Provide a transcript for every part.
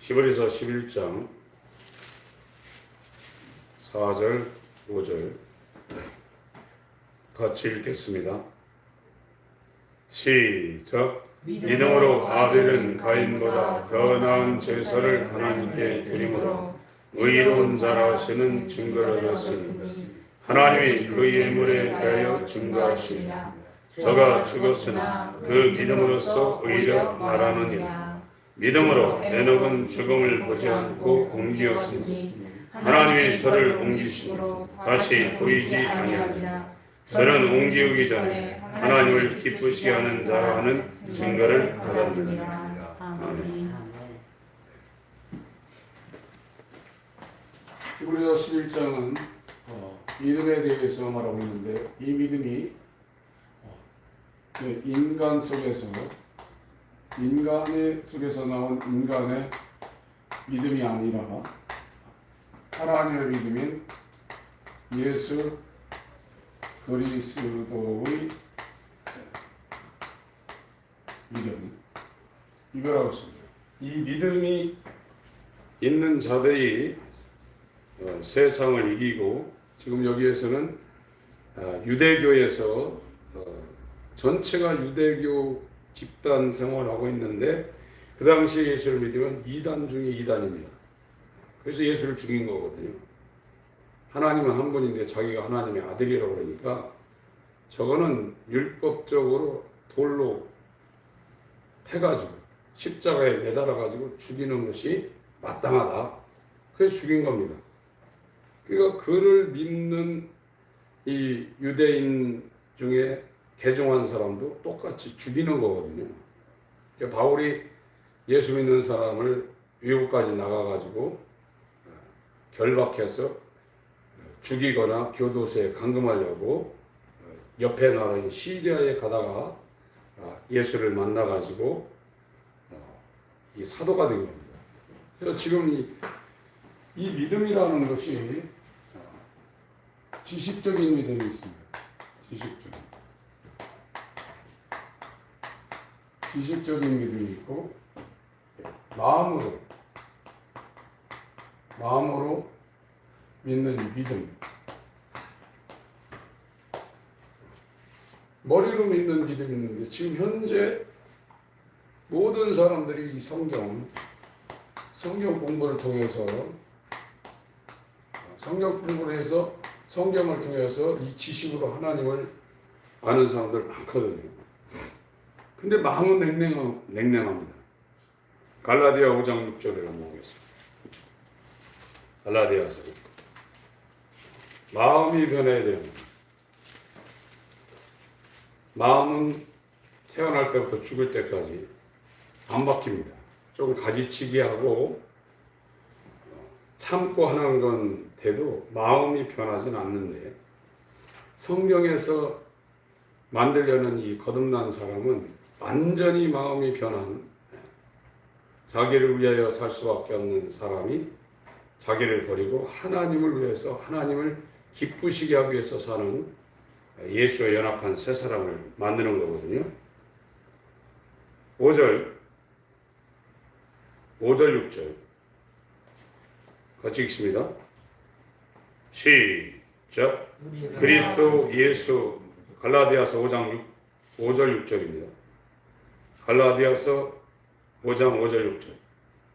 히브리서 11장 4절 5절 같이 읽겠습니다. 시작. 믿음으로 아벨은 가인보다 더 나은 제사를 하나님께 드림으로 의로운 자라 하시는 증거를 얻었으니 하나님이 그 예물에 대하여 증거하시니라. 저가 죽었으나 그 믿음으로써 의려 말하느니라. 믿음으로 에녹은 죽음을 보지 않고 옮기었으니 하나님이 저를 옮기심으로 다시 보이지 아니하니라. 저는 옮기우기 전에 하나님을 기쁘시게 하는 자라 하는 증거를 받았느니라. 아멘. 히브리서 11장은 믿음에 대해서 말하고 있는데, 이 믿음이 인간 속에서 나온 인간의 믿음이 아니라 하나님의 믿음인 예수 그리스도의 믿음, 이거라고 했습니다. 이 믿음이 있는 자들이 세상을 이기고, 지금 여기에서는 유대교에서 전체가 유대교 집단 생활을 하고 있는데, 그 당시에 예수를 믿으면 2단 중에 2단입니다. 그래서 예수를 죽인 거거든요. 하나님은 한 분인데 자기가 하나님의 아들이라고 그러니까 저거는 율법적으로 돌로 패가지고 십자가에 매달아가지고 죽이는 것이 마땅하다. 그래서 죽인 겁니다. 그러니까 그를 믿는 이 유대인 중에 개종한 사람도 똑같이 죽이는 거거든요. 그러니까 바울이 예수 믿는 사람을 외국까지 나가가지고 결박해서 죽이거나 교도소에 감금하려고 옆에 나라인 시리아에 가다가 예수를 만나가지고 이 사도가 된 겁니다. 그래서 지금 이 믿음이라는 것이 지식적인 믿음이 있습니다. 지식적인 믿음이 있고, 마음으로 믿는 믿음, 머리로 믿는 믿음이 있는데, 지금 현재 모든 사람들이 이 성경 공부를 통해서, 성경 공부를 해서 성경을 통해서 이 지식으로 하나님을 아는 사람들 많거든요. 근데 마음은 냉랭합니다. 갈라디아 5장 6절을 한번 보겠습니다. 갈라디아서 마음이 변해야 됩니다. 마음은 태어날 때부터 죽을 때까지 안 바뀝니다. 조금 가지치기 하고 참고 하는 건 돼도 마음이 변하진 않는데, 성경에서 만들려는 이 거듭난 사람은 완전히 마음이 변한, 자기를 위하여 살 수밖에 없는 사람이 자기를 버리고 하나님을 위해서, 하나님을 기쁘시게 하기 위해서 사는 예수와 연합한 새 사람을 만드는 거거든요. 5절 6절 같이 읽습니다. 시작. 그리스도 예수, 갈라디아서 5장 5절 6절입니다. 갈라디아서 5장 5절 6절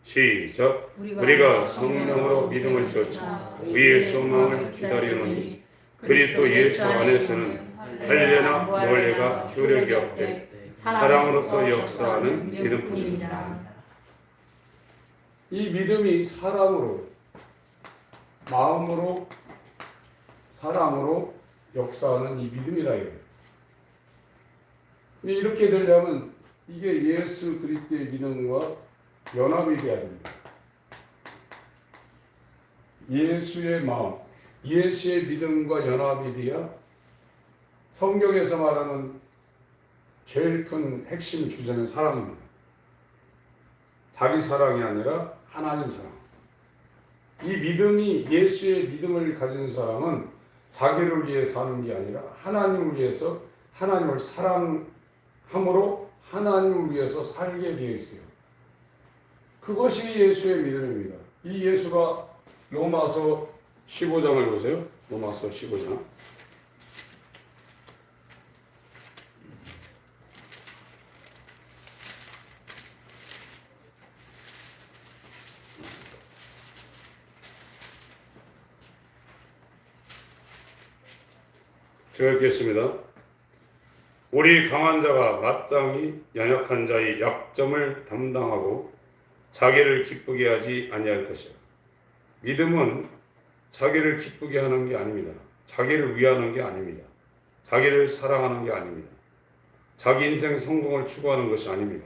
시작. 우리가 성령으로 믿음을 쫓아 위의 소망을 기다리노니 그리스도 예수 안에서는 할례나 멀례가 효력이 없되 사랑으로서 역사하는 믿음뿐입니다. 이 믿음이 사랑으로, 마음으로, 사랑으로 역사하는 이 믿음이라 이거예요. 근데 이렇게 되려면 이게 예수 그리스도의 믿음과 연합이 돼야 됩니다. 예수의 마음, 예수의 믿음과 연합이 돼야 성경에서 말하는 제일 큰 핵심 주제는 사랑입니다. 자기 사랑이 아니라 하나님 사랑. 이 믿음이, 예수의 믿음을 가진 사람은 자기를 위해 사는 게 아니라 하나님을 위해서, 하나님을 사랑함으로 하나님을 위해서 살게 되어 있어요. 그것이 예수의 믿음입니다. 이 예수가 로마서 15장을 보세요. 로마서 15장. 제가 읽겠습니다. 우리 강한 자가 마땅히 연약한 자의 약점을 담당하고 자기를 기쁘게 하지 아니할 것이라. 믿음은 자기를 기쁘게 하는 게 아닙니다. 자기를 위하는 게 아닙니다. 자기를 사랑하는 게 아닙니다. 자기 인생 성공을 추구하는 것이 아닙니다.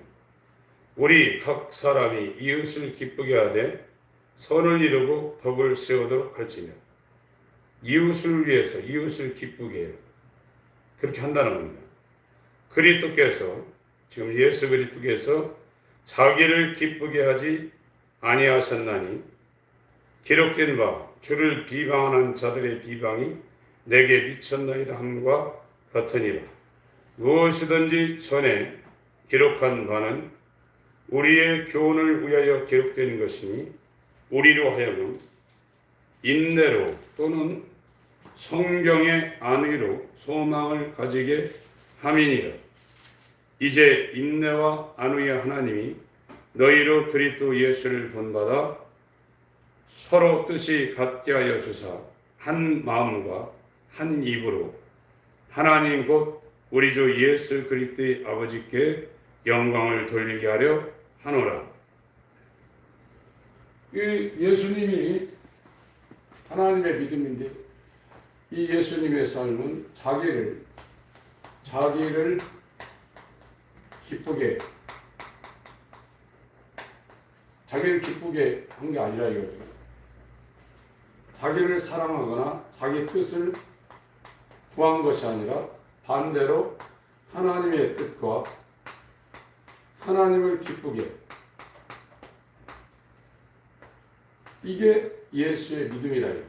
우리 각 사람이 이웃을 기쁘게 하되 선을 이루고 덕을 세우도록 할지며 이웃을 위해서 이웃을 기쁘게 해요. 그렇게 한다는 겁니다. 그리스도께서 지금 예수 그리스도께서 자기를 기쁘게 하지 아니하셨나니 기록된 바 주를 비방하는 자들의 비방이 내게 미쳤나이다 함과 같으니라. 무엇이든지 전에 기록한 바는 우리의 교훈을 위하여 기록된 것이니 우리로 하여금 인내로 또는 성경의 안위로 소망을 가지게 함이니라. 이제 인내와 안위의 하나님이 너희로 그리스도 예수를 본받아 서로 뜻이 같게 하여 주사 한 마음과 한 입으로 하나님 곧 우리 주 예수 그리스도의 아버지께 영광을 돌리게 하려 하노라. 이 예수님이 하나님의 믿음인데 이 예수님의 삶은 자기를 기쁘게 한 게 아니라 이거예요. 자기를 사랑하거나 자기 뜻을 구한 것이 아니라 반대로 하나님의 뜻과 하나님을 기쁘게, 이게 예수의 믿음이라 이거예요.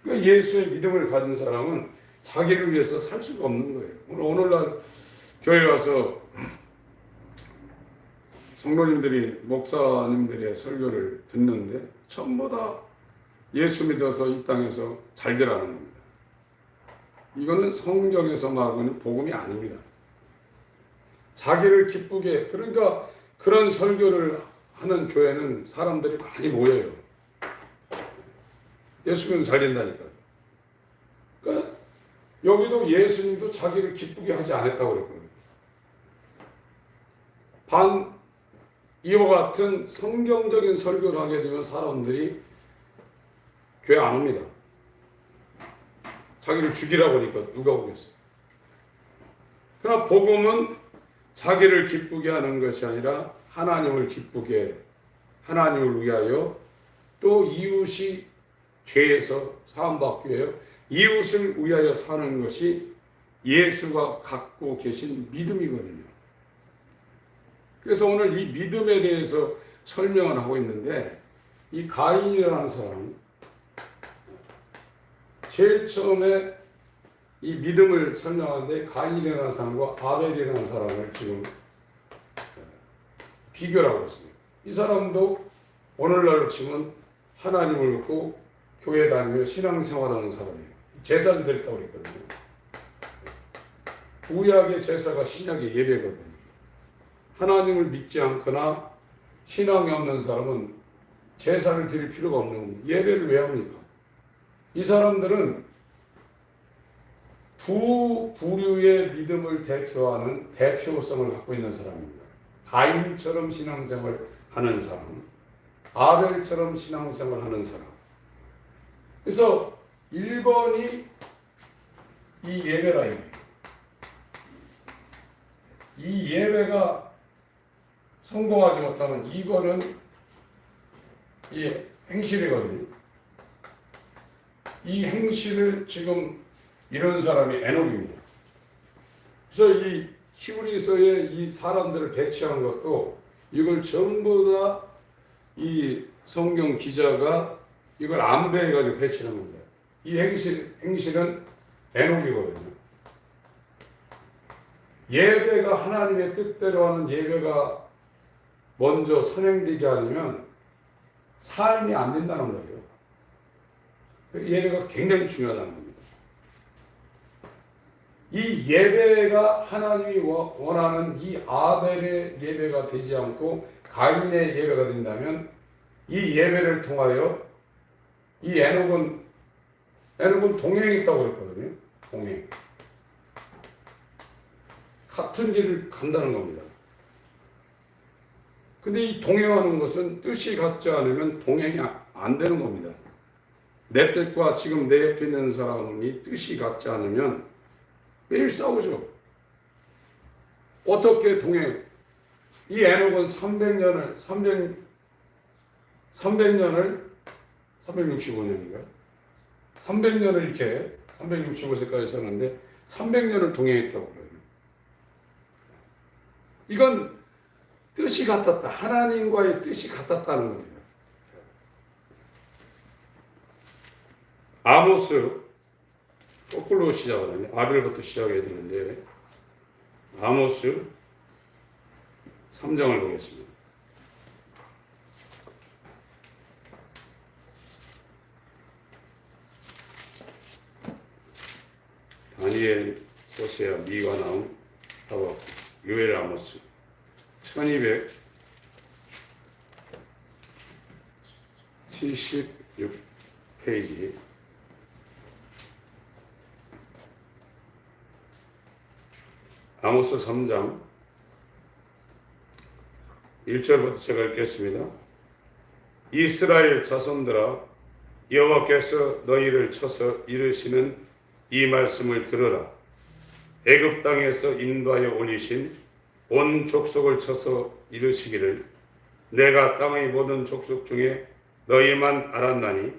그러니까 예수의 믿음을 가진 사람은 자기를 위해서 살 수가 없는 거예요. 오늘날 교회 와서 성도님들이 목사님들의 설교를 듣는데 전부 다 예수 믿어서 이 땅에서 잘 되라는 겁니다. 이거는 성경에서 말하는 복음이 아닙니다. 자기를 기쁘게, 그러니까 그런 설교를 하는 교회는 사람들이 많이 모여요. 예수 믿으면 잘 된다니까요. 그러니까 여기도 예수님도 자기를 기쁘게 하지 않았다고 그랬거든요. 이와 같은 성경적인 설교를 하게 되면 사람들이 교회 안 옵니다. 자기를 죽이라고 하니까 누가 오겠어요. 그러나 복음은 자기를 기쁘게 하는 것이 아니라 하나님을 기쁘게, 하나님을 위하여 또 이웃이 죄에서 사함받기 위하여 이웃을 위하여 사는 것이 예수가 갖고 계신 믿음이거든요. 그래서 오늘 이 믿음에 대해서 설명을 하고 있는데, 이 가인이라는 사람, 제일 처음에 이 믿음을 설명하는데 가인이라는 사람과 아벨이라는 사람을 지금 비교를 하고 있습니다. 이 사람도 오늘날로 치면 하나님을 믿고 교회 다니며 신앙생활하는 사람이에요. 제사를 드렸다고 그랬거든요. 구약의 제사가 신약의 예배거든요. 하나님을 믿지 않거나 신앙이 없는 사람은 제사를 드릴 필요가 없는 겁니다. 예배를 왜 합니까? 이 사람들은 두 부류의 믿음을 대표하는 대표성을 갖고 있는 사람입니다. 가인처럼 신앙생활 하는 사람, 아벨처럼 신앙생활 하는 사람. 그래서 1번이 이 예배라 이거예요. 이 예배가 성공하지 못하면 2번은 이 행실이거든요. 이 행실을 지금 이런 사람이 에녹입니다. 그래서 이 히브리서에 이 사람들을 배치한 것도 이걸 전부 다 이 성경 기자가 이걸 암배해가지고 배치한 겁니다. 이 행실은 에녹이거든요. 예배가 하나님의 뜻대로 하는 예배가 먼저 선행되지 않으면 삶이 안 된다는 거예요. 예배가 굉장히 중요하다는 겁니다. 이 예배가 하나님이 원하는 이 아벨의 예배가 되지 않고 가인의 예배가 된다면 이 예배를 통하여 이 에녹은 동행했다고 그랬거든요. 동행. 같은 길을 간다는 겁니다. 근데 이 동행하는 것은 뜻이 같지 않으면 동행이 안 되는 겁니다. 내 뜻과 지금 내 옆에 있는 사람이 뜻이 같지 않으면 매일 싸우죠. 어떻게 동행? 이 에녹은 365년인가요? 300년을 이렇게 365세까지 사는데 300년을 동행했다고 그래요. 이건 뜻이 같았다. 하나님과의 뜻이 같았다는 겁니다. 아모스 거꾸로 시작을 하네. 아벨부터 시작해야 되는데 아모스 3장을 보겠습니다. 다니엘, 호세아, 미가 나온 하박국, 요엘, 아모스 1276페이지 아모스 3장 1절부터 제가 읽겠습니다. 이스라엘 자손들아 여호와께서 너희를 쳐서 이르시는 이 말씀을 들으라. 애굽 땅에서 인도하여 올리신 온 족속을 쳐서 이르시기를 내가 땅의 모든 족속 중에 너희만 알았나니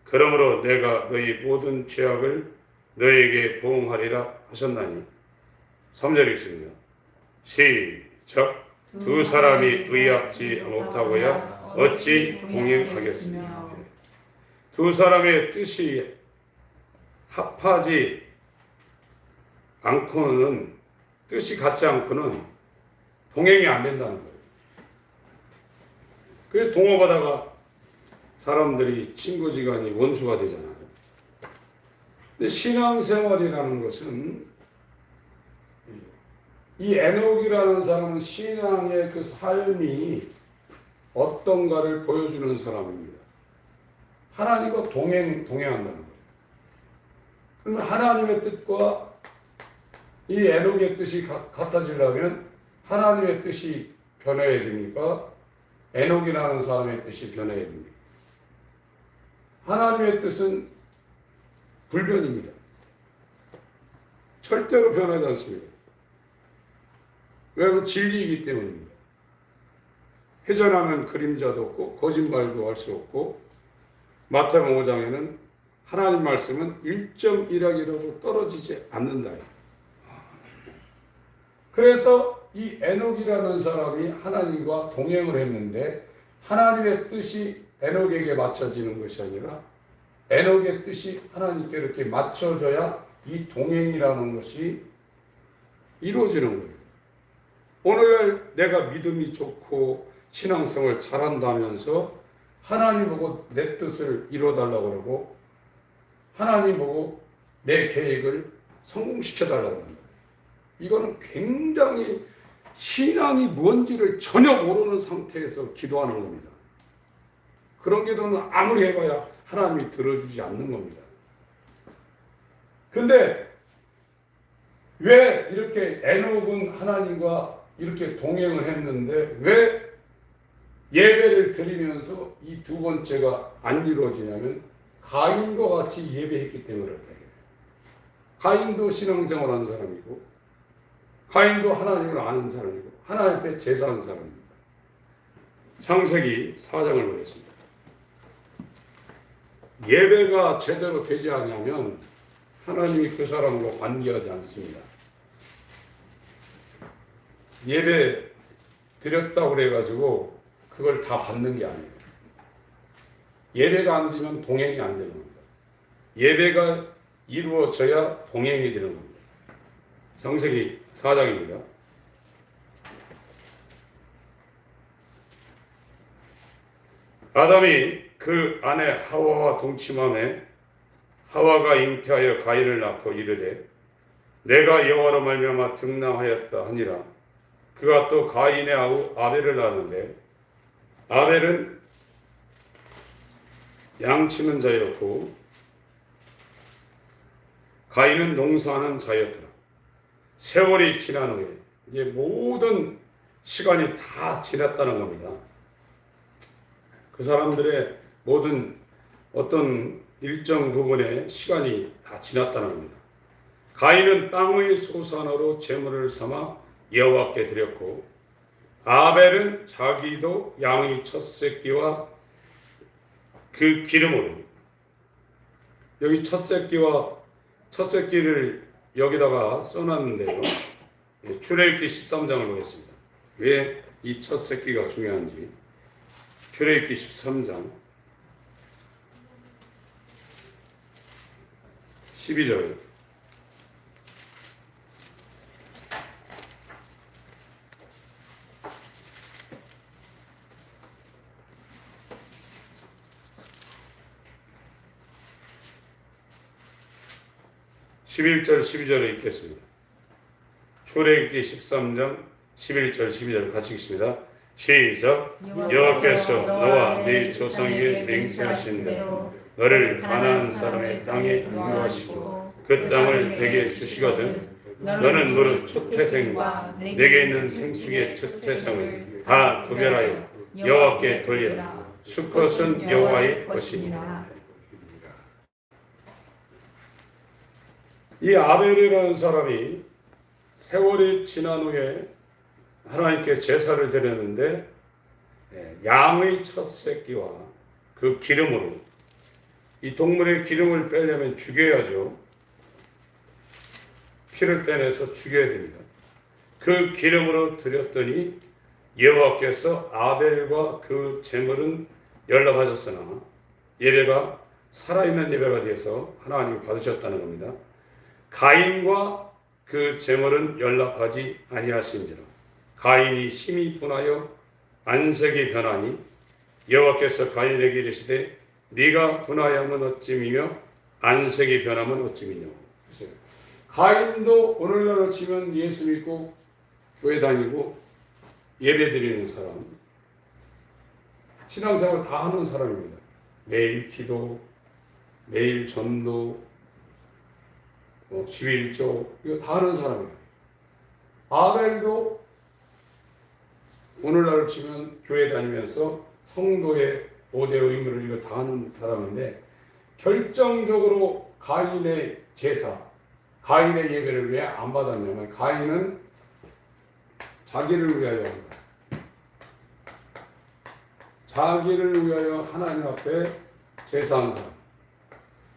그러므로 내가 너희 모든 죄악을 너희에게 보응하리라 하셨나니. 3절 읽습니다. 시작. 두 사람이 의합지 못하고야 어찌 동행하겠습니까? 두 사람의 뜻이 합하지 않고는, 뜻이 같지 않고는 동행이 안 된다는 거예요. 그래서 동업하다가 사람들이 친구지간이 원수가 되잖아요. 근데 신앙생활이라는 것은 이 에녹이라는 사람은 신앙의 그 삶이 어떤가를 보여주는 사람입니다. 하나님과 동행한다는 거예요. 그러면 하나님의 뜻과 이 에녹의 뜻이 같아지려면 하나님의 뜻이 변해야 됩니까? 에녹이라는 사람의 뜻이 변해야 됩니까? 하나님의 뜻은 불변입니다. 절대로 변하지 않습니다. 왜냐하면 진리이기 때문입니다. 회전하면 그림자도 없고 거짓말도 할 수 없고 마태복음 5장에는 하나님 말씀은 1.1학이라도 떨어지지 않는다. 그래서 이 에녹이라는 사람이 하나님과 동행을 했는데 하나님의 뜻이 에녹에게 맞춰지는 것이 아니라 에녹의 뜻이 하나님께 이렇게 맞춰져야 이 동행이라는 것이 이루어지는 거예요. 오늘날 내가 믿음이 좋고 신앙생활 잘한다면서 하나님 보고 내 뜻을 이뤄달라고 그러고 하나님 보고 내 계획을 성공시켜달라고 합니다. 이거는 굉장히 신앙이 뭔지를 전혀 모르는 상태에서 기도하는 겁니다. 그런 기도는 아무리 해봐야 하나님이 들어주지 않는 겁니다. 근데 왜 이렇게 에녹은 하나님과 이렇게 동행을 했는데 왜 예배를 드리면서 이 두 번째가 안 이루어지냐면 가인과 같이 예배했기 때문에 그렇다. 가인도 신앙생활하는 사람이고 가인도 하나님을 아는 사람이고 하나님 앞에 제사하는 사람입니다. 창세기 4장을 보겠습니다. 예배가 제대로 되지 않으면 하나님이 그 사람과 관계하지 않습니다. 예배 드렸다고 그래가지고 그걸 다 받는 게 아니에요. 예배가 안 되면 동행이 안 되는 겁니다. 예배가 이루어져야 동행이 되는 겁니다. 창세기 4장입니다. 아담이 그 아내 하와와 동침함에 하와가 잉태하여 가인을 낳고 이르되 내가 여호와로 말미암아 등남하였다 하니라. 그가 또 가인의 아우 아벨을 낳았는데 아벨은 양치는 자였고 가인은 농사하는 자였더라. 세월이 지난 후에 이제 모든 시간이 다 지났다는 겁니다. 그 사람들의 모든 어떤 일정 부분의 시간이 다 지났다는 겁니다. 가인은 땅의 소산으로 제물을 삼아 여호와께 드렸고 아벨은 자기도 양의 첫 새끼와 그 기름으로, 여기 첫 새끼를 여기다가 써놨는데요. 출애굽기 13장을 보겠습니다. 왜 이 첫 새끼가 중요한지. 출애굽기 13장 12절. (11절) (12절을) 읽겠습니다. 출애굽기 13장 11절 12절 같이 읽습니다. 시작. 여호와께서 너와 네 조상에게 맹세하신 대로 너를 가나안 사람의 땅에 인도하시고 그 땅을 내게 주시거든 너는 무릇 첫 태생과 내게 있는 생축의 첫 태생을 다 구별하여 여호와께 돌리라. 수컷은 여호와의 것이니라. 이 아벨이라는 사람이 세월이 지난 후에 하나님께 제사를 드렸는데 양의 첫 새끼와 그 기름으로, 이 동물의 기름을 빼려면 죽여야죠. 피를 떼내서 죽여야 됩니다. 그 기름으로 드렸더니 여호와께서 아벨과 그 제물은 연락하셨으나 예배가 살아있는 예배가 되어서 하나님이 받으셨다는 겁니다. 가인과 그 제물은 연락하지 아니하신지라. 가인이 심히 분하여 안색이 변하니 여호와께서 가인에게 이르시되 네가 분하여면 어찌미며 안색이 변하면 어찌미뇨. 가인도 오늘날로 치면 예수 믿고 교회 다니고 예배 드리는 사람, 신앙생활 다 하는 사람입니다. 매일 기도, 매일 전도, 11조 이거 다 하는 사람이에요. 아벨도 오늘날 치면 교회 다니면서 성도의 5대 의무를 이거 다 하는 사람인데 결정적으로 가인의 제사, 가인의 예배를 왜 안 받았냐면 가인은 자기를 위하여 한다. 자기를 위하여 하나님 앞에 제사한 사람.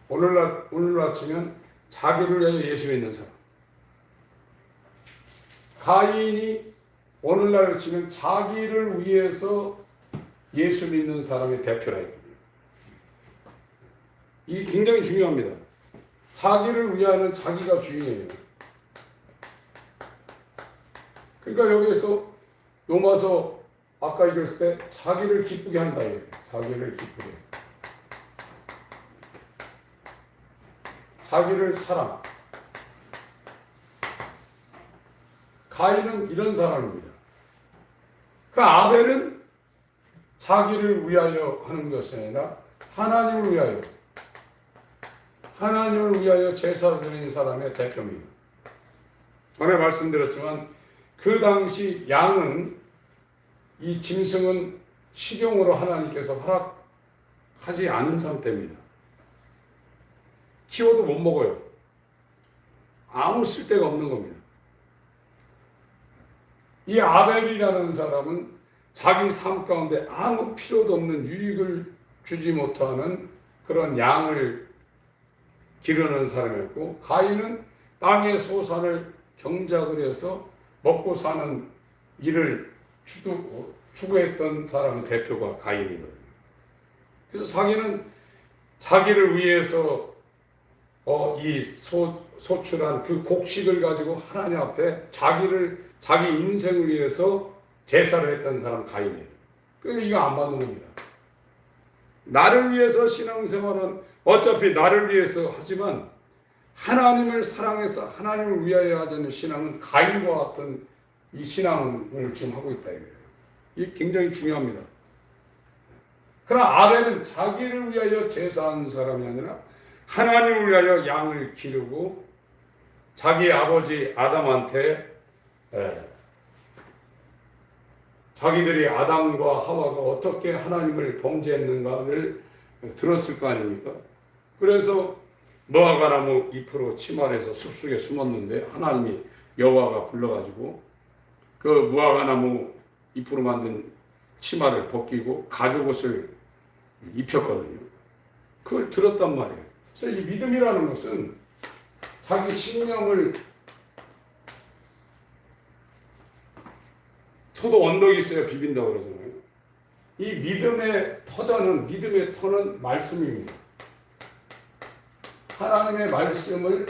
오늘날 치면 자기를 위하여 예수 믿는 사람. 가인이 오늘날을 치면 자기를 위해서 예수 믿는 사람의 대표라 이겁니다. 이게 굉장히 중요합니다. 자기를 위하는 자기가 주인이에요. 그러니까 여기에서 로마서 아까 읽었을 때 자기를 기쁘게 한다 이거예요. 자기를 기쁘게. 자기를 사랑. 가인은 이런 사람입니다. 그 아벨은 자기를 위하여 하는 것이 아니라 하나님을 위하여 제사 드리는 사람의 대표입니다. 전에 말씀드렸지만 그 당시 양은, 이 짐승은 식용으로 하나님께서 허락하지 않은 상태입니다. 키워도 못 먹어요. 아무 쓸데가 없는 겁니다. 이 아벨이라는 사람은 자기 삶 가운데 아무 필요도 없는 유익을 주지 못하는 그런 양을 기르는 사람이었고, 가인은 땅의 소산을 경작을 해서 먹고 사는 일을 추구했던 사람의 대표가 가인이거든요. 그래서 자기는 자기를 위해서 이 소출한 그 곡식을 가지고 하나님 앞에 자기 인생을 위해서 제사를 했던 사람 가인이에요. 그러니까 이거 안 받는 겁니다. 나를 위해서 신앙생활은 어차피 나를 위해서 하지만 하나님을 사랑해서 하나님을 위하여 하자는 신앙은 가인과 같은 이 신앙을 지금 하고 있다 이거예요. 이게 굉장히 중요합니다. 그러나 아벨은 자기를 위하여 제사한 사람이 아니라 하나님을 위하여 양을 기르고 자기 아버지 아담한테 자기들이 아담과 하와가 어떻게 하나님을 범죄했는가를 들었을 거 아닙니까? 그래서 무화과 나무 잎으로 치마해서 숲속에 숨었는데 하나님이 여호와가 불러가지고 그 무화과 나무 잎으로 만든 치마를 벗기고 가죽옷을 입혔거든요. 그걸 들었단 말이에요. 그래서 이 믿음이라는 것은 자기 신념을 저도 언덕이 있어야 비빈다고 그러잖아요. 이 믿음의 터는 말씀입니다. 하나님의 말씀을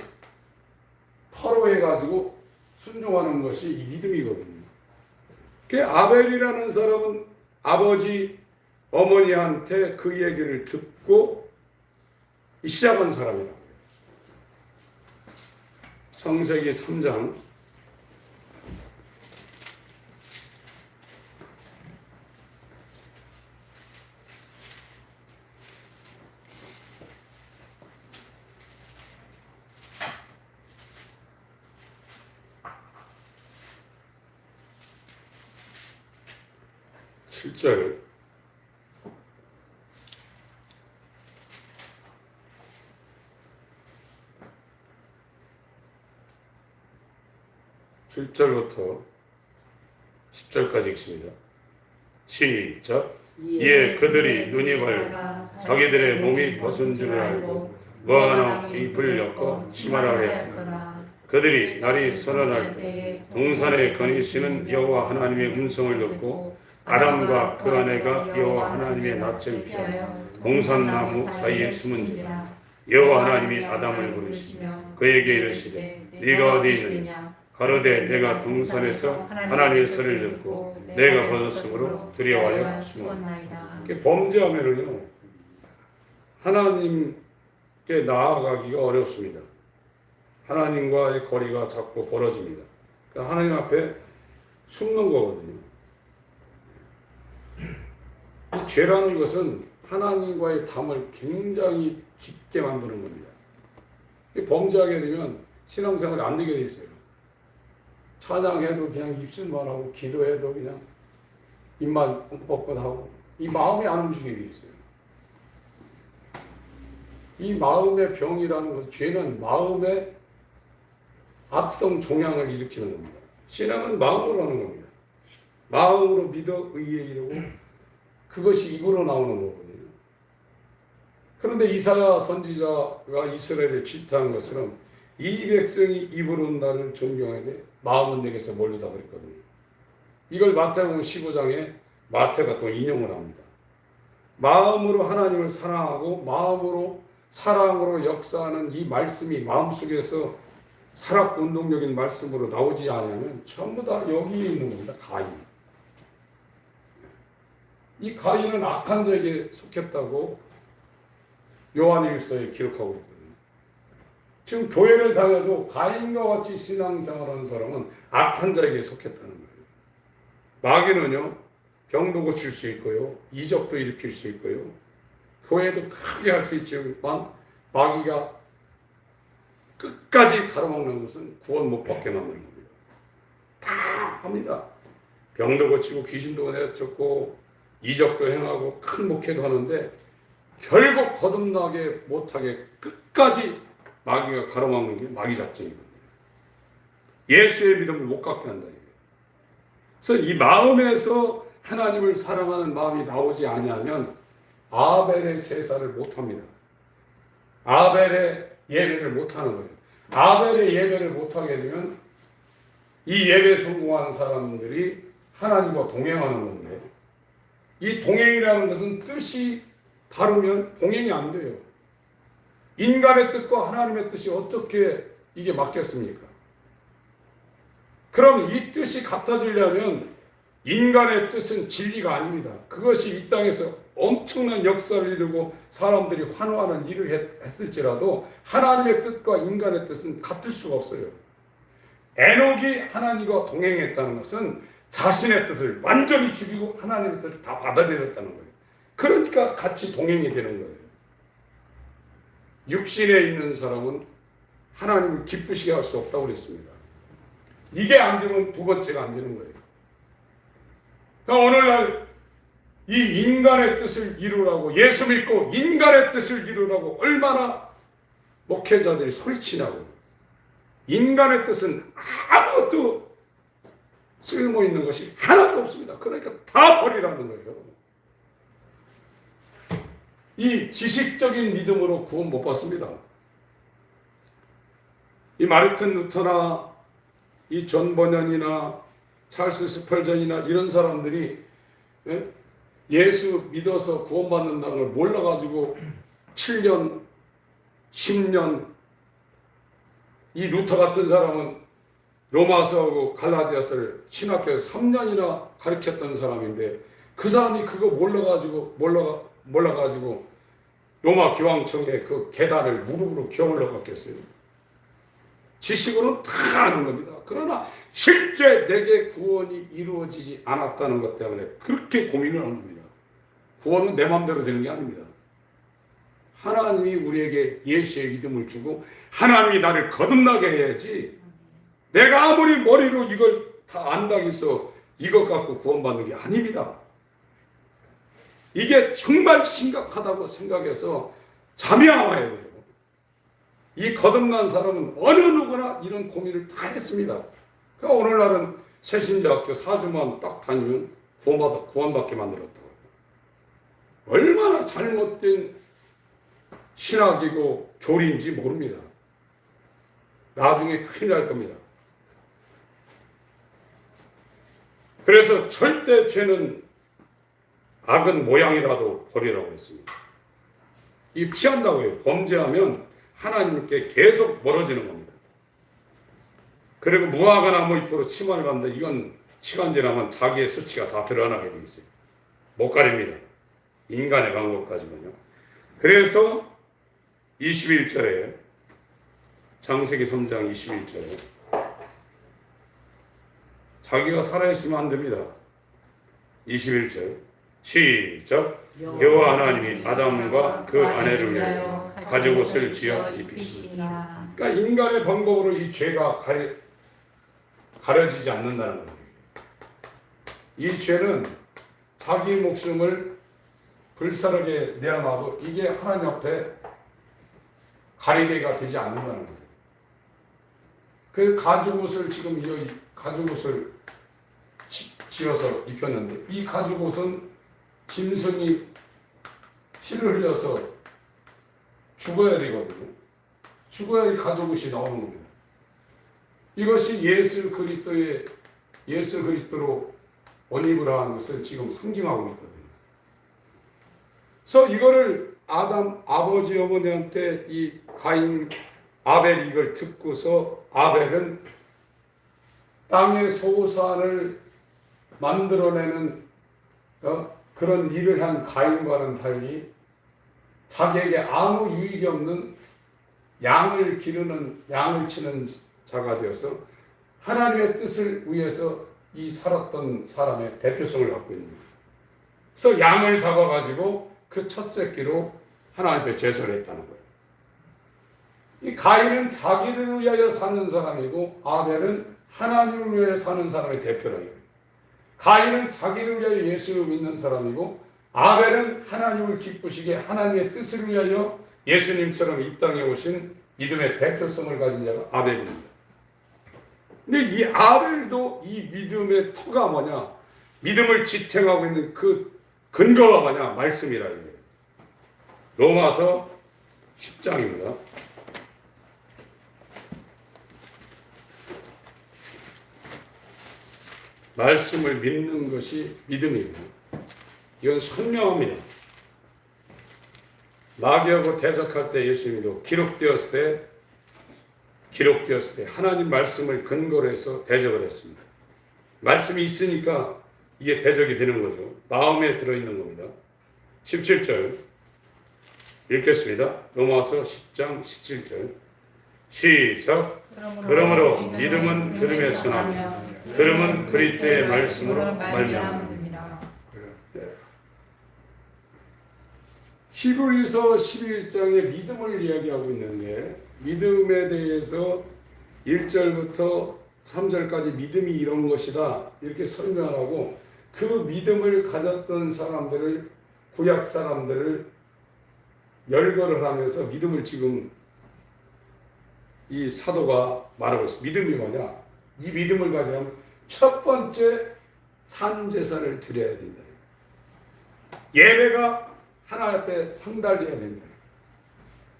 터로해가지고 순종하는 것이 이 믿음이거든요. 그 아벨이라는 사람은 아버지, 어머니한테 그 얘기를 듣고 시작한 사람이라고 해요. 창세기 3장 7절 부터 10절까지 읽습니다. 시작. 이에 그들이 눈이 밝고 자기들의 몸이 벗은 줄을 알고 무화과 잎을 엮어 치마라 하였더라. 그들이 날이 서늘할 때 동산에 거니시는 여호와 하나님의 음성을 듣고 아담과 그 아내가 여호와 하나님의 낯을 피하여 동산나무 사이에 숨은지라. 여호와 하나님이 아담을 부르시며 그에게 이르시되 네가 어디 있느냐. 가로되 내가 동산에서 하나님의 소리를 듣고 내가 벗었으므로 두려워하여 숨었나이다. 범죄하면은요 하나님께 나아가기가 어렵습니다. 하나님과의 거리가 자꾸 벌어집니다. 그러니까 하나님 앞에 숨는 거거든요. 이 죄라는 것은 하나님과의 담을 굉장히 깊게 만드는 겁니다. 범죄하게 되면 신앙생활이 안 되게 돼 있어요. 찬양해도 그냥 입술만 하고 기도해도 그냥 입만 뻥긋하고 이 마음이 안 움직이게 돼 있어요. 이 마음의 병이라는 것은 죄는 마음의 악성 종양을 일으키는 겁니다. 신앙은 마음으로 하는 겁니다. 마음으로 믿어 의에 이르고 그것이 입으로 나오는 거거든요. 그런데 이사야 선지자가 이스라엘을 질타한 것처럼 이 백성이 입으로 나를 존경하되 마음은 내게서 멀리다 그랬거든요. 이걸 마태복음 15장에 마태가 또 인용을 합니다. 마음으로 하나님을 사랑하고 마음으로 사랑으로 역사하는 이 말씀이 마음속에서 살았고 운동적인 말씀으로 나오지 않으면 전부 다 여기에 있는 겁니다. 가인. 이 가인은 악한 자에게 속했다고 요한일서에 기록하고 있거든요. 지금 교회를 다녀도 가인과 같이 신앙생활하는 사람은 악한 자에게 속했다는 거예요. 마귀는요 병도 고칠 수 있고요 이적도 일으킬 수 있고요 교회도 크게 할 수 있지만 마귀가 끝까지 가로막는 것은 구원 못 받게 만드는 겁니다. 다 합니다. 병도 고치고 귀신도 내쫓고 이적도 행하고 큰 목회도 하는데 결국 거듭나게 못하게 끝까지 마귀가 가로막는 게 마귀 작전이거든요. 예수의 믿음을 못 갖게 한다. 그래서 이 마음에서 하나님을 사랑하는 마음이 나오지 아니하면 아벨의 제사를 못합니다. 아벨의 예배를 못하는 거예요. 아벨의 예배를 못하게 되면 이 예배 성공한 사람들이 하나님과 동행하는 건데 이 동행이라는 것은 뜻이 다르면 동행이 안 돼요. 인간의 뜻과 하나님의 뜻이 어떻게 이게 맞겠습니까? 그럼 이 뜻이 같아지려면 인간의 뜻은 진리가 아닙니다. 그것이 이 땅에서 엄청난 역사를 이루고 사람들이 환호하는 일을 했을지라도 하나님의 뜻과 인간의 뜻은 같을 수가 없어요. 에녹이 하나님과 동행했다는 것은 자신의 뜻을 완전히 죽이고 하나님의 뜻을 다 받아들였다는 거예요. 그러니까 같이 동행이 되는 거예요. 육신에 있는 사람은 하나님을 기쁘시게 할 수 없다고 그랬습니다. 이게 안 되면 두 번째가 안 되는 거예요. 그러니까 오늘날 이 인간의 뜻을 이루라고, 예수 믿고 인간의 뜻을 이루라고 얼마나 목회자들이 소리치냐고. 인간의 뜻은 아무것도 쓸모 있는 것이 하나도 없습니다. 그러니까 다 버리라는 거예요. 이 지식적인 믿음으로 구원 못 받습니다. 이 마르틴 루터나 이 존 버년이나 찰스 스펄전이나 이런 사람들이 예수 믿어서 구원받는다는 걸 몰라가지고 7년, 10년, 이 루터 같은 사람은 로마서하고 갈라디아서를 신학교에서 3년이나 가르쳤던 사람인데 그 사람이 그거 몰라가지고 로마 교황청에 그 계단을 무릎으로 기어 올라갔겠어요. 지식으로는 다 아는 겁니다. 그러나 실제 내게 구원이 이루어지지 않았다는 것 때문에 그렇게 고민을 하는 겁니다. 구원은 내 마음대로 되는 게 아닙니다. 하나님이 우리에게 예수의 믿음을 주고 하나님이 나를 거듭나게 해야지, 내가 아무리 머리로 이걸 다 안다고 해서 이것 갖고 구원받는 게 아닙니다. 이게 정말 심각하다고 생각해서 잠이 안 와야 돼요. 이 거듭난 사람은 어느 누구나 이런 고민을 다 했습니다. 그러니까 오늘날은 새신자학교 4주만 딱 다니면 구원받게 만들었다고. 얼마나 잘못된 신학이고 교리인지 모릅니다. 나중에 큰일 날 겁니다. 그래서 절대 죄는 악은 모양이라도 버리라고 했습니다. 이 피한다고 해요. 범죄하면 하나님께 계속 멀어지는 겁니다. 그리고 무화과나 잎으로 침을 간다. 이건 시간 지나면 자기의 수치가 다 드러나게 돼 있어요. 못 가립니다. 인간의 방법까지는요. 그래서 21절에 창세기 3장 21절에 자기가 살아있으면 안 됩니다. 21절 시작. 여호와 하나님이 아담과 그 아내를 위하여 가죽옷을 지어 입히시니라. 그러니까 인간의 방법으로 이 죄가 가려지지 않는다는 거예요. 이 죄는 자기 목숨을 불사르게 내어놔도 이게 하나님 앞에 가리개가 되지 않는다는 거예요. 그 가죽옷을 지금 이 가죽옷을 지어서 입혔는데 이 가죽옷은 짐승이 피를 흘려서 죽어야 되거든요. 죽어야 이 가죽옷이 나오는 겁니다. 이것이 예수 그리스도로 원입을 한 것을 지금 상징하고 있거든요. 그래서 이거를 아담 아버지 어머니한테 이 가인 아벨이 이걸 듣고서 아벨은 땅의 소산을 만들어내는 그런 일을 한 가인과는 달리 자기에게 아무 유익이 없는 양을 치는 자가 되어서 하나님의 뜻을 위해서 이 살았던 사람의 대표성을 갖고 있는 거예요. 그래서 양을 잡아가지고 그 첫 새끼로 하나님 앞에 제사를 했다는 거예요. 이 가인은 자기를 위하여 사는 사람이고 아벨은 하나님을 위하여 사는 사람의 대표라 이거예요. 가인은 자기를 위하여 예수를 믿는 사람이고 아벨은 하나님을 기쁘시게 하나님의 뜻을 위하여 예수님처럼 이 땅에 오신 믿음의 대표성을 가진 자가 아벨입니다. 근데 이 아벨도 이 믿음의 터가 뭐냐? 믿음을 지탱하고 있는 그 근거가 뭐냐? 말씀이라 이거예요. 로마서 10장입니다. 말씀을 믿는 것이 믿음입니다. 이건 선명합니다. 마귀하고 대적할 때 예수님도 기록되었을 때 하나님 말씀을 근거로 해서 대적을 했습니다. 말씀이 있으니까 이게 대적이 되는 거죠. 마음에 들어있는 겁니다. 17절 읽겠습니다. 로마서 10장 17절 시작. 그러므로 믿음은 들음에서 나며 들음은 그리스도의 말씀으로 말미암느니라. 히브리서 11장에 믿음을 이야기하고 있는데 믿음에 대해서 1절부터 3절까지 믿음이 이런 것이다 이렇게 설명하고 그 믿음을 가졌던 사람들을 구약 사람들을 열거를 하면서 믿음을 지금 이 사도가 말하고 있어요. 믿음이 뭐냐? 이 믿음을 가지려면 첫 번째 산제사를 드려야 된다. 예배가 하나님 앞에 상달돼야 된다.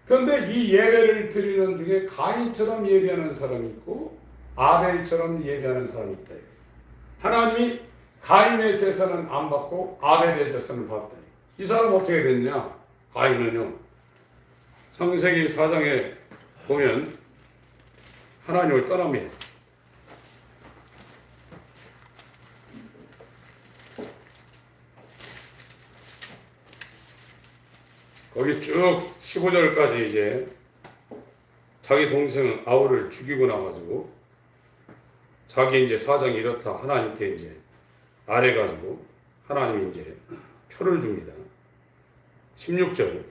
그런데 이 예배를 드리는 중에 가인처럼 예배하는 사람이 있고 아벨처럼 예배하는 사람이 있다. 하나님이 가인의 제사는 안 받고 아벨의 제사는 받다. 이 사람 어떻게 됐냐? 가인은요. 창세기 4장에 보면 하나님을 떠납니다. 거기 쭉 15절까지 이제 자기 동생 아우를 죽이고 나가지고 자기 이제 사정이 이렇다 하나님께 이제 아뢰가지고 하나님이 이제 표를 줍니다. 16절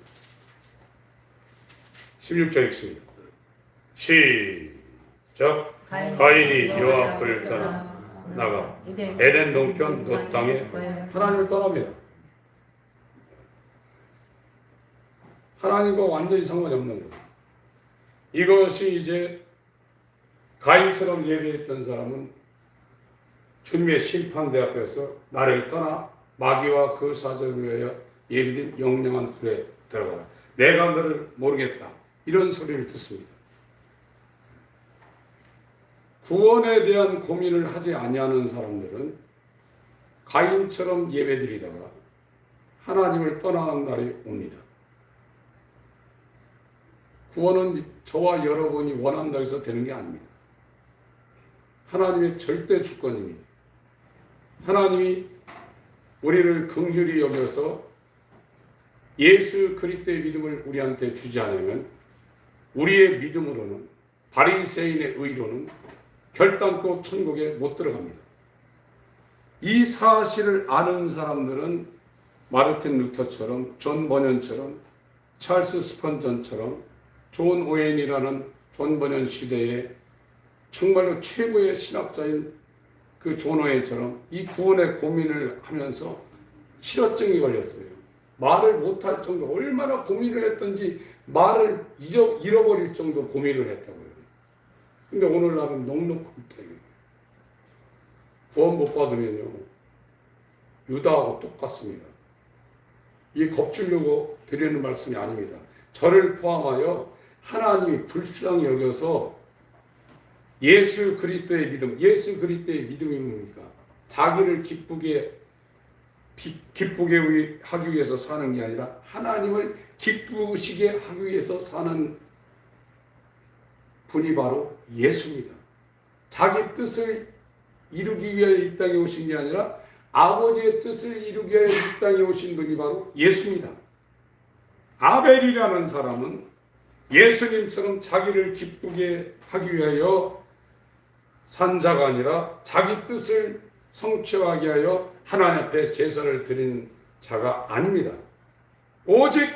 읽습니다. 시작. 가인이 여호와 앞을 떠나 나가 에덴 동편 롯 땅에 하나님을 떠납니다. 하나님과 완전히 상관이 없는 거예요. 이것이 이제 가인처럼 예배했던 사람은 주님의 심판대 앞에서 나를 떠나 마귀와 그 사적을 위하여 예비된 영영한 불에 들어가라. 내가 너를 모르겠다. 이런 소리를 듣습니다. 구원에 대한 고민을 하지 아니하는 사람들은 가인처럼 예배드리다가 하나님을 떠나는 날이 옵니다. 구원은 저와 여러분이 원한다고 해서 되는 게 아닙니다. 하나님의 절대 주권입니다. 하나님이 우리를 긍휼히 여겨서 예수 그리스도의 믿음을 우리한테 주지 않으면 우리의 믿음으로는 바리새인의 의로는 결단코 천국에 못 들어갑니다. 이 사실을 아는 사람들은 마르틴 루터처럼 존 버년처럼 찰스 스펀전처럼 존 오웬이라는 존 버년 시대에 정말로 최고의 신학자인 그 존 오웬처럼 이 구원의 고민을 하면서 실어증이 걸렸어요. 말을 못할 정도 얼마나 고민을 했던지 말을 잃어버릴 정도 고민을 했다고요. 근데 오늘날은 넉넉히 있다. 구원 못 받으면요 유다하고 똑같습니다. 이 겁주려고 드리는 말씀이 아닙니다. 저를 포함하여 하나님이 불쌍히 여겨서 예수 그리스도의 믿음, 예수 그리스도의 믿음이 뭡니까? 자기를 기쁘게 하기 위해서 사는 게 아니라 하나님을 기쁘시게 하기 위해서 사는 분이 바로 예수입니다. 자기 뜻을 이루기 위하여 이 땅에 오신 게 아니라 아버지의 뜻을 이루기 위하여 이 땅에 오신 분이 바로 예수입니다. 아벨이라는 사람은 예수님처럼 자기를 기쁘게 하기 위하여 산 자가 아니라 자기 뜻을 성취하게 하여 하나님 앞에 제사를 드린 자가 아닙니다. 오직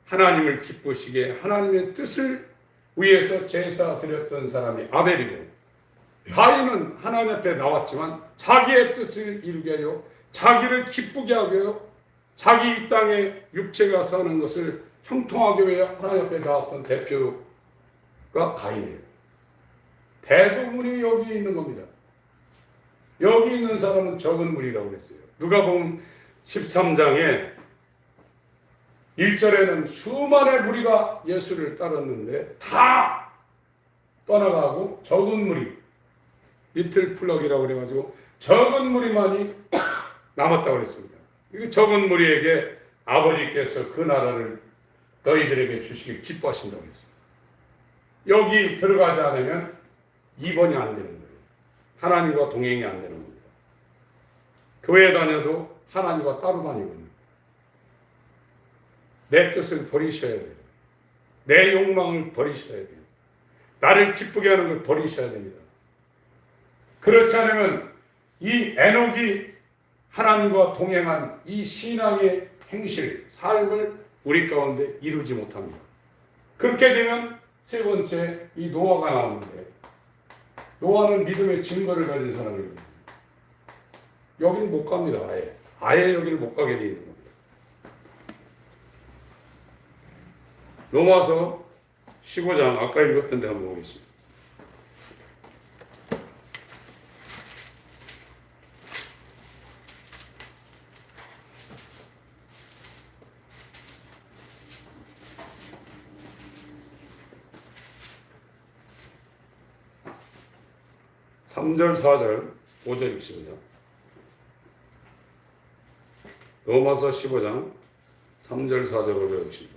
하나님을 기쁘시게 하나님의 뜻을 위해서 제사 드렸던 사람이 아벨이고 가인은 하나님 앞에 나왔지만 자기의 뜻을 이루게 하여 자기를 기쁘게 하게 하여 자기 이 땅에 육체가 사는 것을 형통하게 위해 하나님 앞에 나왔던 대표가 가인이에요. 대부분이 여기 있는 겁니다. 여기 있는 사람은 적은 무리라고 그랬어요. 누가복음 13장에 1절에는 수많은 무리가 예수를 따랐는데 다 떠나가고 적은 무리, 리틀 플럭이라고 그래가지고 적은 무리만이 남았다고 그랬습니다. 이 적은 무리에게 아버지께서 그 나라를 너희들에게 주시길 기뻐하신다고 했습니다. 여기 들어가지 않으면 입원이 안 되는 거예요. 하나님과 동행이 안 되는 겁니다. 교회 다녀도 하나님과 따로 다니고 있는 거예요. 내 뜻을 버리셔야 돼요. 내 욕망을 버리셔야 돼요. 나를 기쁘게 하는 걸 버리셔야 됩니다. 그렇지 않으면 이 에녹이 하나님과 동행한 이 신앙의 행실, 삶을 우리 가운데 이루지 못합니다. 그렇게 되면 세 번째 이 노아가 나오는데, 노아는 믿음의 증거를 가진 사람입니다. 여기는 못 갑니다. 아예 여기를 못 가게 되어 있는 겁니다. 로마서 15장 아까 읽었던 데 한번 보겠습니다. 삼절 4절 5절 읽습니다. 로마서 15장 3절 4절 5절 읽습니다.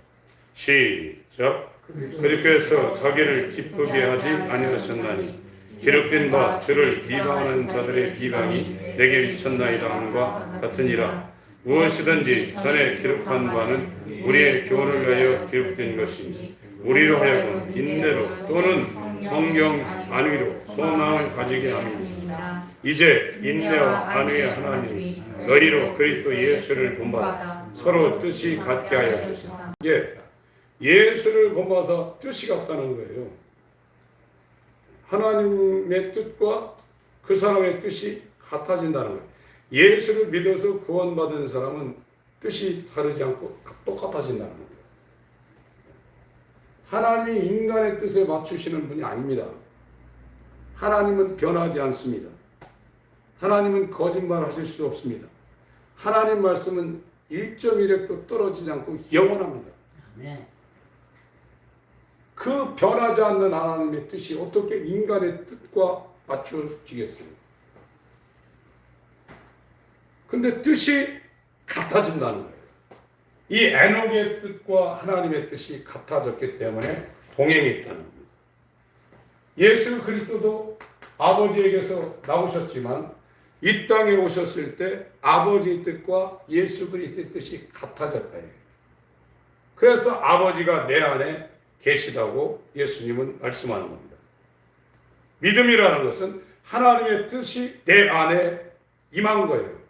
시작. 그렇게 해서 자기를 기쁘게 하지 아니하셨나니 기록된 바 주를 비방하는 자들의 비방이 내게 미쳤나이다 함과 같으니라. 무엇이든지 전에 기록한 바는 우리의 교훈을 위하여 기록된 것이니 우리로 하여금 인내로 또는 성경 안위로 소망을 가지게 함이니라. 이제 인내와 안위의 하나님이 너희로 그리스도 예수를 본받아 서로 뜻이 같게 하여 주시사. 예수를 본받아 뜻이 같다는 거예요. 하나님의 뜻과 그 사람의 뜻이 같아진다는 거예요. 예수를 믿어서 구원받은 사람은 뜻이 다르지 않고 똑같아진다는 거예요. 하나님이 인간의 뜻에 맞추시는 분이 아닙니다. 하나님은 변하지 않습니다. 하나님은 거짓말하실 수 없습니다. 하나님 말씀은 1.1획도 떨어지지 않고 영원합니다. 아멘. 그 변하지 않는 하나님의 뜻이 어떻게 인간의 뜻과 맞춰지겠어요? 근데 뜻이 같아진다는 거예요. 이 에녹의 뜻과 하나님의 뜻이 같아졌기 때문에 동행이 있다는 겁니다. 예수 그리스도도 아버지에게서 나오셨지만 이 땅에 오셨을 때 아버지의 뜻과 예수 그리스도의 뜻이 같아졌다. 그래서 아버지가 내 안에 계시다고 예수님은 말씀하는 겁니다. 믿음이라는 것은 하나님의 뜻이 내 안에 임한 거예요.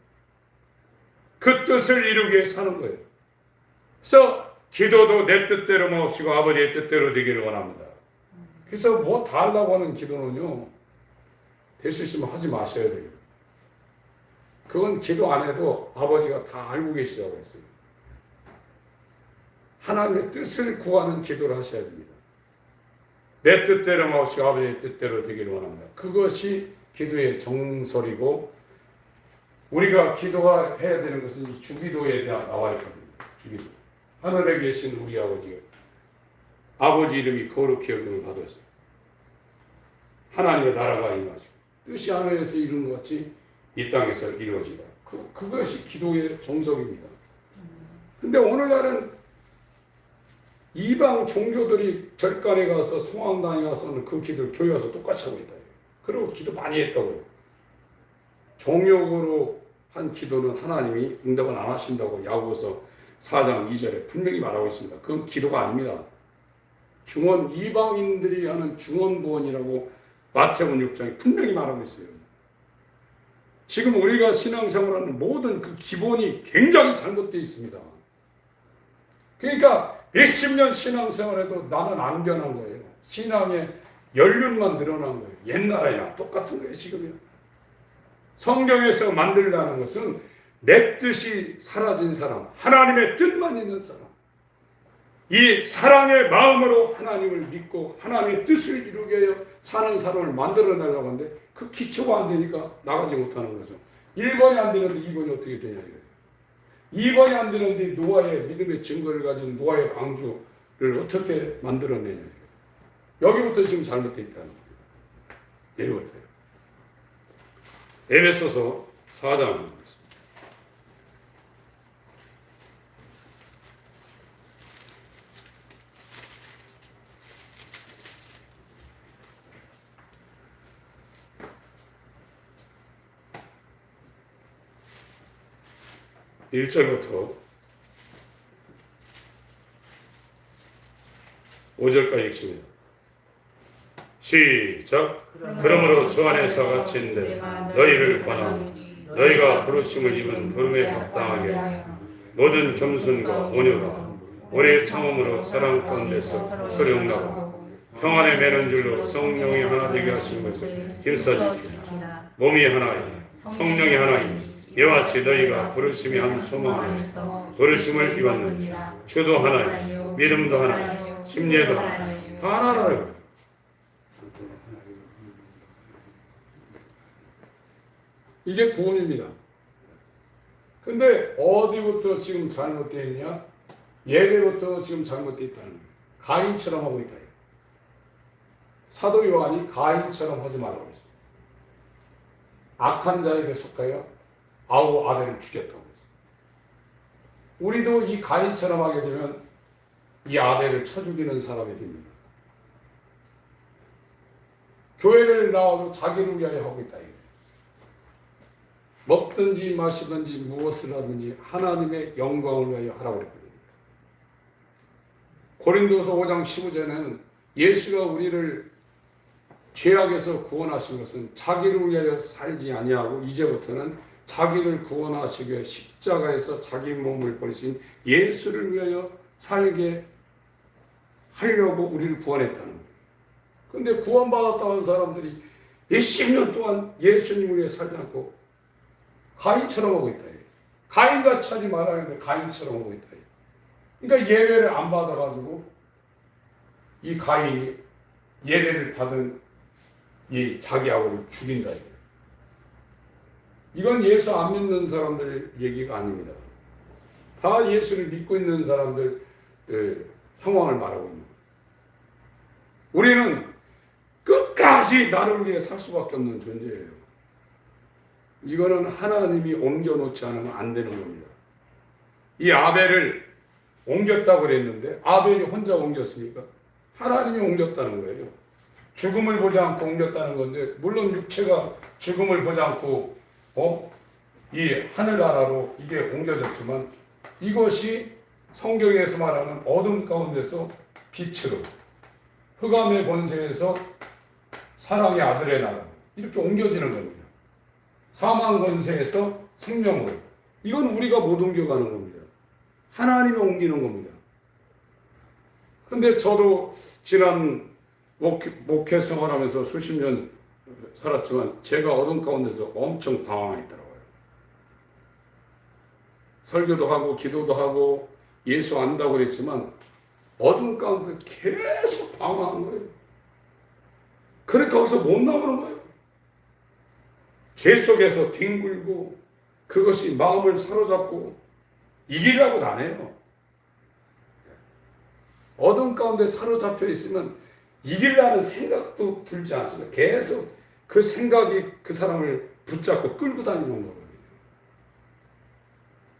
그 뜻을 이루기 위해 사는 거예요. 그래서 기도도 내 뜻대로 마시고 아버지의 뜻대로 되기를 원합니다. 그래서 뭐 다 하려고 하는 기도는요, 될 수 있으면 하지 마셔야 돼요. 그건 기도 안 해도 아버지가 다 알고 계시다고 했어요. 하나님의 뜻을 구하는 기도를 하셔야 됩니다. 내 뜻대로 마시고 아버지의 뜻대로 되기를 원합니다. 그것이 기도의 정설이고, 우리가 기도가 해야 되는 것은 이 주기도에 대한 나와 있거든요. 주기도. 하늘에 계신 우리 아버지가 아버지 이름이 거룩히 여김을 받으세요. 하나님의 나라가 임하시고 뜻이 하늘에서 이룬 것 같이 이 땅에서 이루어지다. 그것이 기도의 정석입니다. 근데 오늘날은 이방 종교들이 절간에 가서 성황당에 가서는 그 기도를 교회 와서 똑같이 하고 있다. 그리고 기도 많이 했다고요. 종욕으로 한 기도는 하나님이 응답을 안 하신다고 야고보서 4장 2절에 분명히 말하고 있습니다. 그건 기도가 아닙니다. 중원, 이방인들이 하는 중원부원이라고 마태복음 6장에 분명히 말하고 있어요. 지금 우리가 신앙생활하는 모든 그 기본이 굉장히 잘못되어 있습니다. 그러니까 몇십 년 신앙생활에도 나는 안 변한 거예요. 신앙의 연륜만 늘어난 거예요. 옛날이나 똑같은 거예요, 지금이요. 성경에서 만들라는 것은 내 뜻이 사라진 사람, 하나님의 뜻만 있는 사람, 이 사랑의 마음으로 하나님을 믿고 하나님의 뜻을 이루게 하여 사는 사람을 만들어내려고 하는데 그 기초가 안 되니까 나가지 못하는 거죠. 1번이 안 되는데 2번이 어떻게 되냐 이거예요. 2번이 안 되는데 노아의 믿음의 증거를 가진 노아의 방주를 어떻게 만들어내냐 이거예요. 여기부터 지금 잘못되어 있다는 겁니다. 여기부터요. 에베소서 4장 보겠습니다. (1절부터) 5절까지 읽습니다. 시작. 그러므로 주 안에서 갇힌 데 너희를 권하니 너희가 부르심을 입은 부름에 합당하게 모든 겸손과 온유가 오래 참음으로 사랑 가운데서 서로 용납하고 평안에 매는 줄로 성령이 하나 되게 하신 것을 힘써 지키라. 몸이 하나요 성령이 하나이니 이와 같이 너희가 부르심이 한 소망 안에서 부르심을 입었느니라. 주도 하나요 믿음도 하나요 침례도 하나요 다 하나라는 이게 구원입니다. 근데 어디부터 지금 잘못되어 있냐? 예배부터 지금 잘못되어 있다는 거예요. 가인처럼 하고 있다. 사도 요한이 가인처럼 하지 말라고 했어요. 악한 자에게 속하여 아우 아벨을 죽였다고 했어요. 우리도 이 가인처럼 하게 되면 이 아벨을 쳐 죽이는 사람이 됩니다. 교회를 나와도 자기를 위하여 하고 있다. 먹든지 마시든지 무엇을 하든지 하나님의 영광을 위하여 하라고 그랬거든요. 고린도서 5장 15절에는 예수가 우리를 죄악에서 구원하신 것은 자기를 위하여 살지 아니하고 이제부터는 자기를 구원하시기 위해 십자가에서 자기 몸을 버리신 예수를 위하여 살게 하려고 우리를 구원했다는 거예요. 그런데 구원받았다는 사람들이 몇십 년 동안 예수님을 위해 살지 않고 가인처럼 하고 있다. 가인같이 하지 말아야 하는데 가인처럼 하고 있다. 그러니까 예배를 안 받아가지고 이 가인이 예배를 받은 이 자기 아버지를 죽인다. 이건 예수 안 믿는 사람들 얘기가 아닙니다. 다 예수를 믿고 있는 사람들 상황을 말하고 있는 거예요. 우리는 끝까지 나를 위해 살 수밖에 없는 존재예요. 이거는 하나님이 옮겨놓지 않으면 안 되는 겁니다. 이 아벨을 옮겼다고 그랬는데 아벨이 혼자 옮겼습니까? 하나님이 옮겼다는 거예요. 죽음을 보지 않고 옮겼다는 건데 물론 육체가 죽음을 보지 않고 이 하늘나라로 이게 옮겨졌지만 이것이 성경에서 말하는 어둠 가운데서 빛으로 흑암의 권세에서 사랑의 아들의 나라 이렇게 옮겨지는 겁니다. 사망 권세에서 생명으로 이건 우리가 못 옮겨가는 겁니다. 하나님이 옮기는 겁니다. 근데 저도 지난 목회 생활하면서 수십 년 살았지만 제가 어둠 가운데서 엄청 방황했더라고요. 설교도 하고 기도도 하고 예수 안다고 그랬지만 어둠 가운데 계속 방황한 거예요. 그러니까 거기서 못 나오는 거예요. 죄 속에서 뒹굴고 그것이 마음을 사로잡고 이기려고도 안 해요. 어둠 가운데 사로잡혀 있으면 이기려는 생각도 들지 않습니다. 계속 그 생각이 그 사람을 붙잡고 끌고 다니는 거거든요.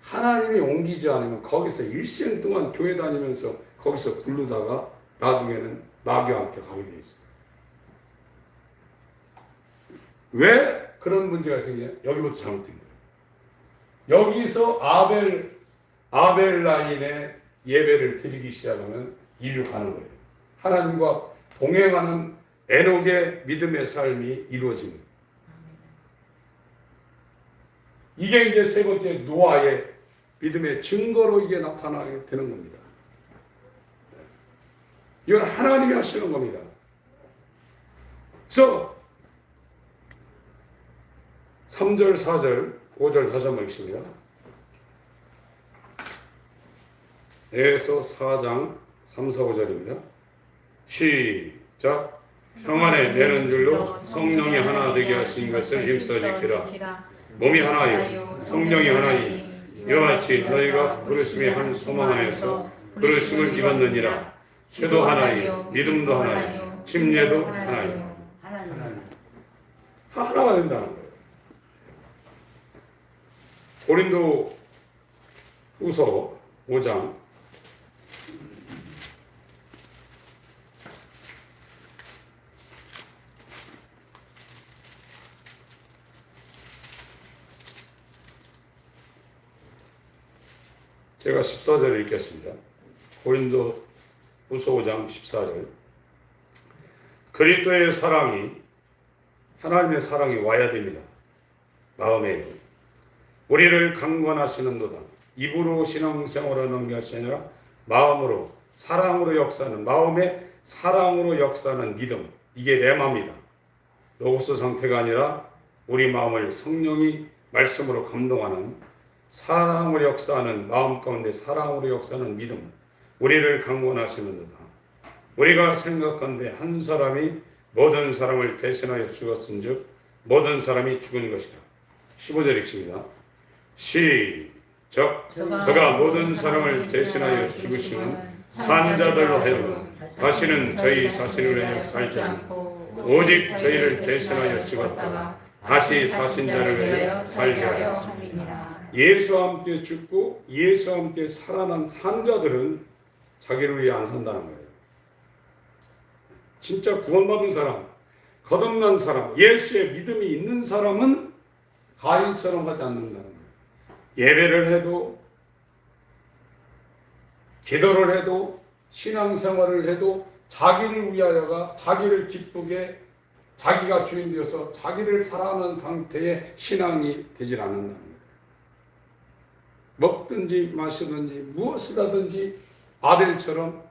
하나님이 옮기지 않으면 거기서 일생 동안 교회 다니면서 거기서 굴르다가 나중에는 마귀와 함께 가게 돼 있어요. 왜 그런 문제가 생기냐? 여기부터 잘못된 거예요. 여기서 아벨 라인의 예배를 드리기 시작하면 인류 가는 거예요. 하나님과 동행하는 에녹의 믿음의 삶이 이루어지는 거예요. 이게 이제 세 번째 노아의 믿음의 증거로 이게 나타나게 되는 겁니다. 이건 하나님이 하시는 겁니다. 그래서 3절, 4절, 5절 다시 한번 읽습니다. 에서 4장 3, 4, 5절입니다. 시작. 평안에 매는 줄로 성령이 하나 되게 하신 것을 힘써 지키라. 몸이 하나요 성령이 하나이니 이와 같이 너희가 부르심의 한 소망 안에서 부르심을 입었느니라. 주도 하나요 믿음도 하나요 침례도 하나요. 하나가 된다는 거예요. 고린도 후서 5장 제가 14절을 읽겠습니다. 고린도 후서 5장 14절. 그리스도의 사랑이, 하나님의 사랑이 와야 됩니다. 마음에 우리를 강권하시는도다. 입으로 신앙생활하는 것이 아니라 마음으로, 사랑으로 역사하는, 마음에 사랑으로 역사하는 믿음. 이게 레마입니다. 로고스 상태가 아니라 우리 마음을 성령이 말씀으로 감동하는, 사랑으로 역사하는, 마음 가운데 사랑으로 역사하는 믿음. 우리를 강권하시는도다. 우리가 생각한데 한 사람이 모든 사람을 대신하여 죽었은즉 모든 사람이 죽은 것이다. 15절 읽습니다. 시작. 저가 모든 사람을 대신하여 죽으시는 산자들로 하여금 다시는 저희 자신을 위하여 살지 않고 오직 저희를 대신하여 죽었다가 다시 사신 자를 위하여 살게 하려 함이니라. 예수와 함께 죽고 예수와 함께 살아난 산자들은 자기를 위해 안 산다는 거예요. 진짜 구원받은 사람, 거듭난 사람, 예수의 믿음이 있는 사람은 가인처럼 하지 않는다는 거예요. 예배를 해도, 기도를 해도, 신앙생활을 해도 자기를 위하여가, 자기를 기쁘게, 자기가 주인 되어서 자기를 사랑하는 상태의 신앙이 되질 않는다는 거예요. 먹든지 마시든지 무엇을 하든지 아벨처럼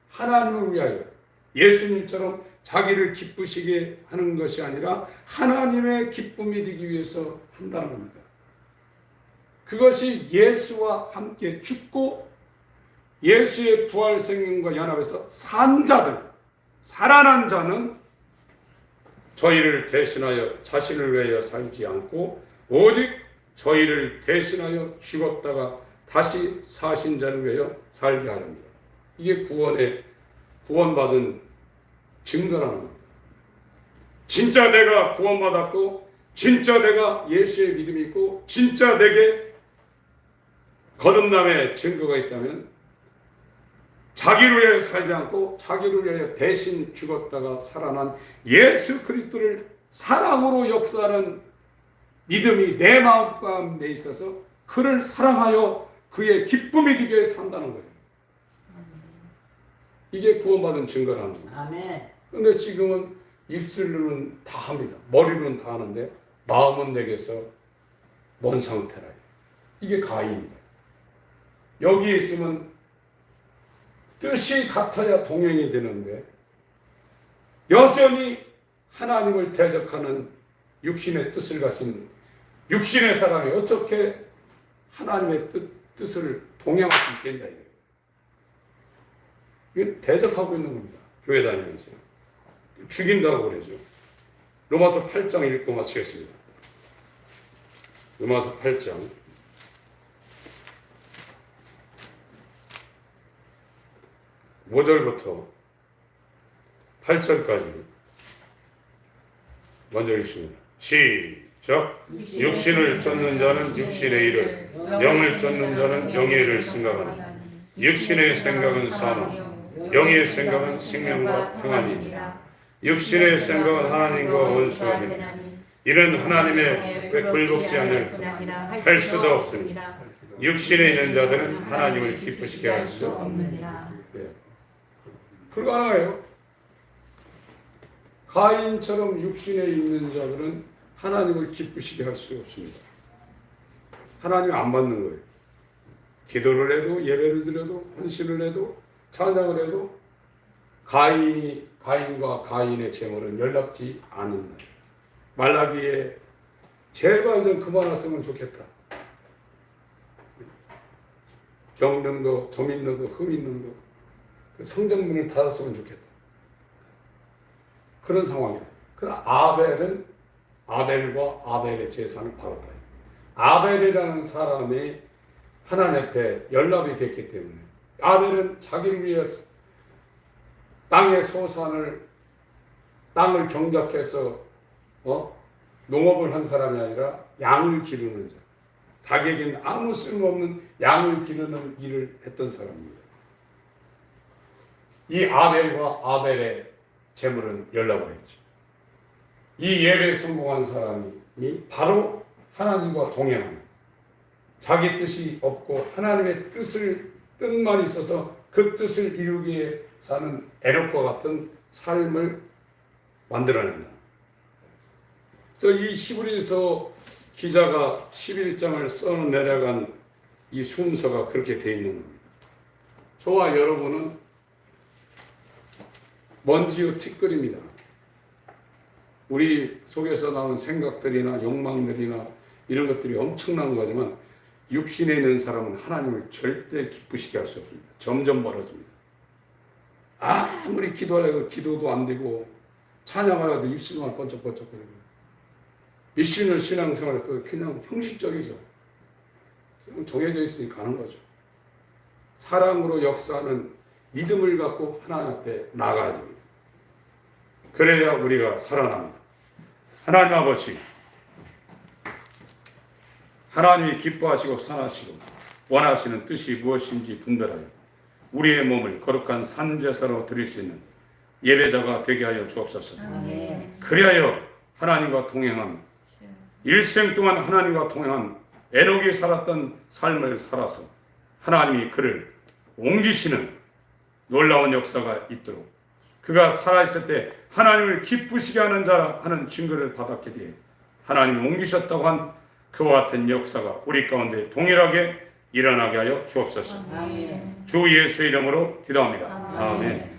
하나님을 위하여, 예수님처럼 자기를 기쁘시게 하는 것이 아니라 하나님의 기쁨이 되기 위해서 한다는 겁니다. 그것이 예수와 함께 죽고 예수의 부활 생명과 연합해서 산 자들, 살아난 자는 저희를 대신하여 자신을 위하여 살지 않고 오직 저희를 대신하여 죽었다가 다시 사신 자를 위하여 살게 하랍니다. 이게 구원받은 증거라는 겁니다. 진짜 내가 구원받았고 진짜 내가 예수의 믿음이 있고 진짜 내게 거듭남의 증거가 있다면 자기를 위해 살지 않고 자기를 위해 대신 죽었다가 살아난 예수 그리스도를 사랑으로 역사하는 믿음이 내 마음 가운데 있어서 그를 사랑하여 그의 기쁨이 되게 산다는 거예요. 이게 구원받은 증거라는 거예요. 아멘. 근데 지금은 입술로는 다 합니다. 머리로는 다 하는데 마음은 내게서 먼 상태라. 이게 가인입니다. 여기에 있으면 뜻이 같아야 동행이 되는데 여전히 하나님을 대적하는 육신의 뜻을 가진 육신의 사람이 어떻게 하나님의 뜻을 동행할 수 있겠냐. 이게 대적하고 있는 겁니다. 교회 다니면서. 죽인다고 그러죠. 로마서 8장 읽고 마치겠습니다. 로마서 8장 5절부터 8절까지 먼저 읽습니다. 시작. 육신을 쫓는 자는 육신의 일을, 영을 쫓는 자는 영의 일을 생각하니 육신의 생각은 사망, 영의 생각은 생명과 평안이니라. 육신의 생각은 하나님과 원수가 되니 이는 하나님의 굴복지 않을 뿐 할 수도 없습니다. 육신에 있는 자들은 하나님을 기쁘시게 할 수 없느니라. 불가능해요. 가인처럼 육신에 있는 자들은 하나님을 기쁘시게 할 수 없습니다. 하나님 안 받는 거예요. 기도를 해도 예배를 드려도 헌신을 해도 찬양을 해도 가인과 가인의 재물은 연락지 않는다. 말라기에 제발 좀 그만했으면 좋겠다. 병든 거, 점 있는 거, 흠 있는 거, 그 성전문을 닫았으면 좋겠다. 그런 상황이다. 그러나 아벨과 아벨의 재산을 받았다. 아벨이라는 사람이 하나님 앞에 연락이 됐기 때문에 아벨은 자기를 위해 땅의 소산을 땅을 경작해서 농업을 한 사람이 아니라 양을 기르는 자, 자기에게는 아무 쓸모없는 양을 기르는 일을 했던 사람입니다. 이 아벨과 아벨의 재물은 연락을 했죠. 이 예배에 성공한 사람이 바로 하나님과 동행하는, 자기 뜻이 없고 하나님의 뜻만 있어서 그 뜻을 이루기 위해 사는 에녹과 같은 삶을 만들어낸다. 그래서 이 히브리서 기자가 11장을 써내려간 이 순서가 그렇게 돼 있는 겁니다. 저와 여러분은 먼지요 티끌입니다. 우리 속에서 나오는 생각들이나 욕망들이나 이런 것들이 엄청난 거지만 육신에 있는 사람은 하나님을 절대 기쁘시게 할 수 없습니다. 점점 멀어집니다. 아무리 기도하려고 기도도 안 되고 찬양하려도 입술만 번쩍번쩍거리고 미신을 신앙생활해도 그냥 형식적이죠. 그냥 정해져 있으니 가는 거죠. 사랑으로 역사하는 믿음을 갖고 하나님 앞에 나가야 됩니다. 그래야 우리가 살아납니다. 하나님 아버지, 하나님이 기뻐하시고 선하시고 원하시는 뜻이 무엇인지 분별하여 우리의 몸을 거룩한 산제사로 드릴 수 있는 예배자가 되게 하여 주옵소서. 그리하여 하나님과 동행한 일생 동안 하나님과 동행한 에녹이 살았던 삶을 살아서 하나님이 그를 옮기시는 놀라운 역사가 있도록 그가 살아있을 때 하나님을 기쁘시게 하는 자라 하는 증거를 받았기 때문에 하나님이 옮기셨다고 한 그와 같은 역사가 우리 가운데 동일하게 일어나게 하여 주옵소서. 주 예수의 이름으로 기도합니다. 아멘.